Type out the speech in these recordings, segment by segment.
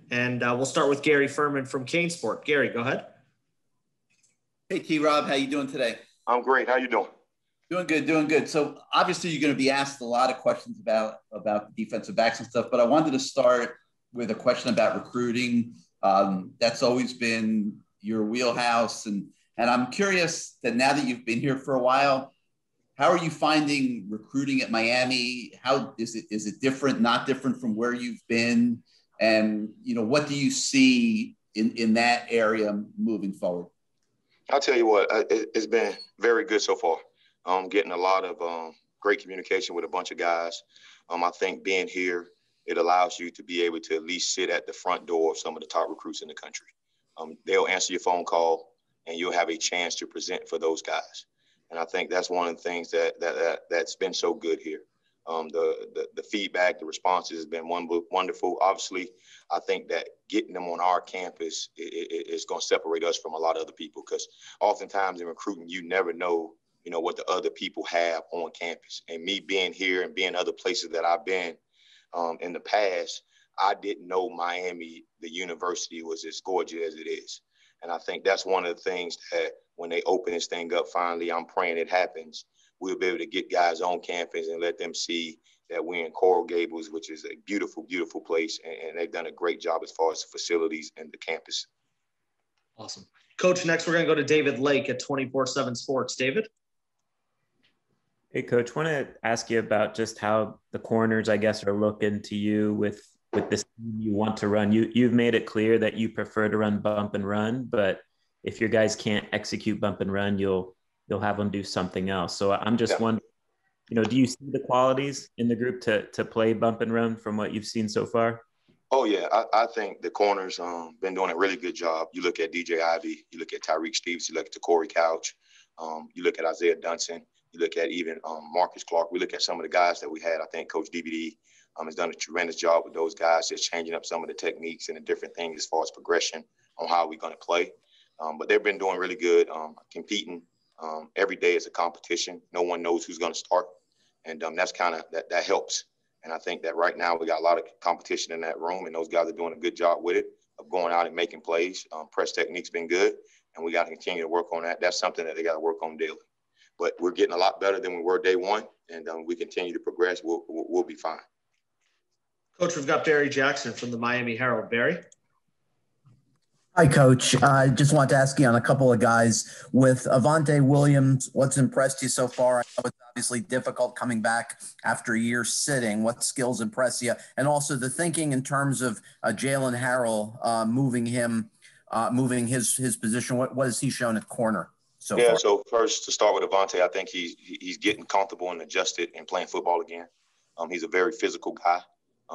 And we'll start with Gary Furman from Canesport. Gary, go ahead. Hey, T-Rob, how you doing today? I'm great. How you doing? Doing good, doing good. So obviously you're going to be asked a lot of questions about the defensive backs and stuff, but I wanted to start with a question about recruiting. That's always been your wheelhouse. And I'm curious that now that you've been here for a while, how are you finding recruiting at Miami? How is it different, not different from where you've been? And, what do you see in that area moving forward? I'll tell you what, it's been very good so far. Getting a lot of great communication with a bunch of guys. I think being here, it allows you to be able to at least sit at the front door of some of the top recruits in the country. They'll answer your phone call, and you'll have a chance to present for those guys. And I think that's one of the things that's been so good here. The feedback, the responses has been wonderful. Obviously, I think that getting them on our campus is going to separate us from a lot of other people, because oftentimes in recruiting, you never know, what the other people have on campus. And me being here and being other places that I've been in the past, I didn't know Miami, the university, was as gorgeous as it is. And I think that's one of the things that when they open this thing up finally, I'm praying it happens, we'll be able to get guys on campus and let them see that we're in Coral Gables, which is a beautiful, beautiful place. And they've done a great job as far as the facilities and the campus. Awesome. Coach, next we're going to go to David Lake at 24/7 Sports. David? Hey, Coach, want to ask you about just how the corners, I guess, are looking to you with this team you want to run. You've made it clear that you prefer to run bump and run, but if your guys can't execute bump and run, you'll have them do something else. So I'm just wondering, do you see the qualities in the group to play bump and run from what you've seen so far? Oh, yeah. I think the corners been doing a really good job. You look at DJ Ivey, you look at Tyreek Stevens, you look at Corey Couch, you look at Isaiah Dunson, you look at even Marcus Clark. We look at some of the guys that we had. I think Coach DVD has done a tremendous job with those guys, just changing up some of the techniques and the different things as far as progression on how we're going to play. But they've been doing really good, competing. Every day is a competition. No one knows who's going to start. And that's kind of that helps. And I think that right now we got a lot of competition in that room, and those guys are doing a good job with it, of going out and making plays. Press technique's been good, and we got to continue to work on that. That's something that they got to work on daily. But we're getting a lot better than we were day one, and we continue to progress. We'll be fine. Coach, we've got Barry Jackson from the Miami Herald. Barry? Hi, Coach. I just want to ask you on a couple of guys. With Avante Williams, what's impressed you so far? I know it's obviously difficult coming back after a year sitting. What skills impress you? And also the thinking in terms of Jalen Harrell moving his position. What has he shown at corner so far? So first to start with Avante, I think he's getting comfortable and adjusted and playing football again. He's a very physical guy.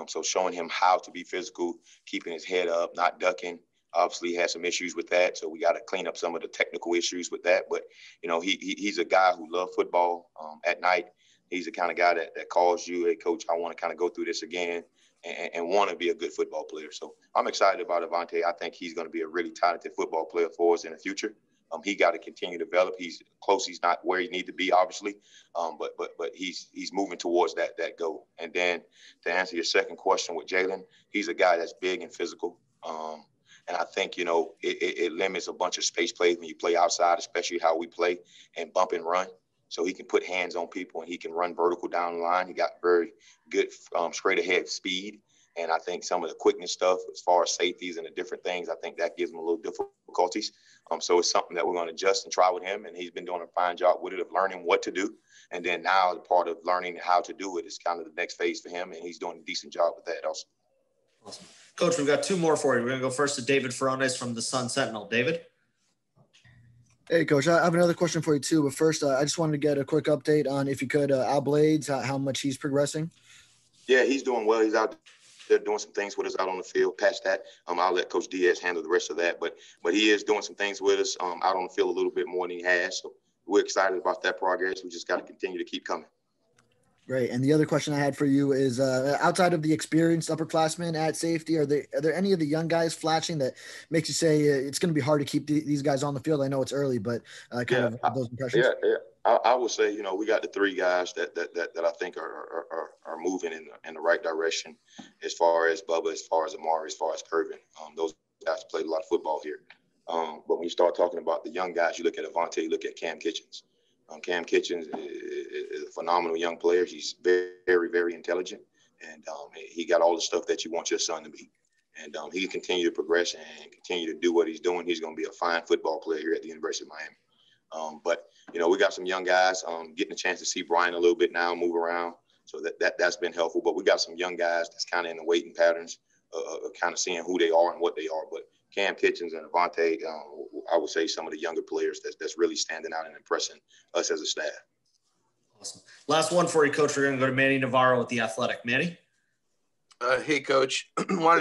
So showing him how to be physical, keeping his head up, not ducking. Obviously, he has some issues with that, so we got to clean up some of the technical issues with that. But, he's a guy who loves football at night. He's the kind of guy that calls you, hey, Coach, I want to kind of go through this again and want to be a good football player. So I'm excited about Avante. I think he's going to be a really talented football player for us in the future. He got to continue to develop. He's close. He's not where he needs to be, obviously, but he's moving towards that goal. And then to answer your second question with Jalen, he's a guy that's big and physical. And I think, it limits a bunch of space plays when you play outside, especially how we play and bump and run. So he can put hands on people and he can run vertical down the line. He got very good straight ahead speed. And I think some of the quickness stuff as far as safeties and the different things, I think that gives him a little difficulties. So it's something that we're going to adjust and try with him. And he's been doing a fine job with it of learning what to do. And then now the part of learning how to do it is kind of the next phase for him. And he's doing a decent job with that also. Awesome. Coach, we've got two more for you. We're going to go first to David Ferrones from the Sun Sentinel. David? Hey, Coach, I have another question for you, too. But first, I just wanted to get a quick update on, if you could, Al Blades, how much he's progressing. Yeah, he's doing well. He's out there doing some things with us out on the field. Past that, I'll let Coach Diaz handle the rest of that. But he is doing some things with us out on the field a little bit more than he has. So we're excited about that progress. We just got to continue to keep coming. Great. And the other question I had for you is, outside of the experienced upperclassmen at safety, are there any of the young guys flashing that makes you say it's going to be hard to keep these guys on the field? I know it's early, but those impressions. Yeah. I would say, you know, we got the three guys that I think are moving in the right direction, as far as Bubba, as far as Amari, as far as Curvin. Those guys played a lot of football here. But when you start talking about the young guys, you look at Avante, you look at Cam Kitchens. Cam Kitchens is a phenomenal young player. He's very, very, very intelligent, and he got all the stuff that you want your son to be. And he can continue to progress and continue to do what he's doing. He's going to be a fine football player here at the University of Miami. But, you know, we got some young guys getting a chance to see Brian a little bit now, move around. So that's been helpful. But we got some young guys that's kind of in the waiting patterns, kind of seeing who they are and what they are. But Cam Kitchens and Avante, I would say some of the younger players that's really standing out and impressing us as a staff. Awesome. Last one for you, Coach. We're going to go to Manny Navarro with The Athletic. Manny? Hey, Coach. I wanted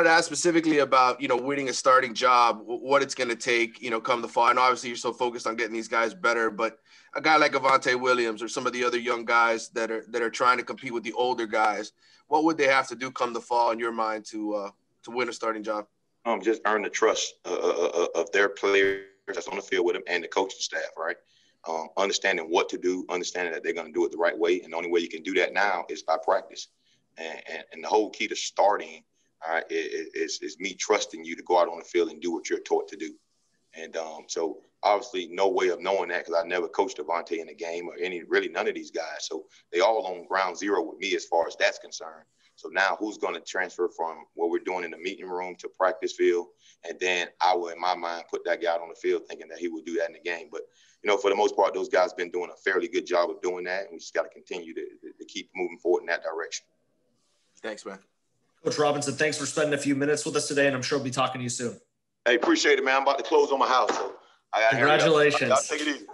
to ask specifically about, you know, winning a starting job, what it's going to take, you know, come the fall. And obviously you're so focused on getting these guys better, but a guy like Avante Williams or some of the other young guys that are trying to compete with the older guys, what would they have to do come the fall in your mind to win a starting job? Just earn the trust of their players that's on the field with them and the coaching staff, right? Understanding what to do, understanding that they're going to do it the right way. And the only way you can do that now is by practice. And the whole key to starting, all right, is me trusting you to go out on the field and do what you're taught to do. And so obviously no way of knowing that, because I never coached Avante in the game or none of these guys. So they all on ground zero with me as far as that's concerned. So now who's going to transfer from what we're doing in the meeting room to practice field? And then I will, in my mind, put that guy out on the field thinking that he will do that in the game. But, you know, for the most part, those guys been doing a fairly good job of doing that. And we just got to continue to keep moving forward in that direction. Thanks, man. Coach Robinson, thanks for spending a few minutes with us today, and I'm sure we'll be talking to you soon. Hey, appreciate it, man. I'm about to close on my house. So Congratulations. Y'all take it easy.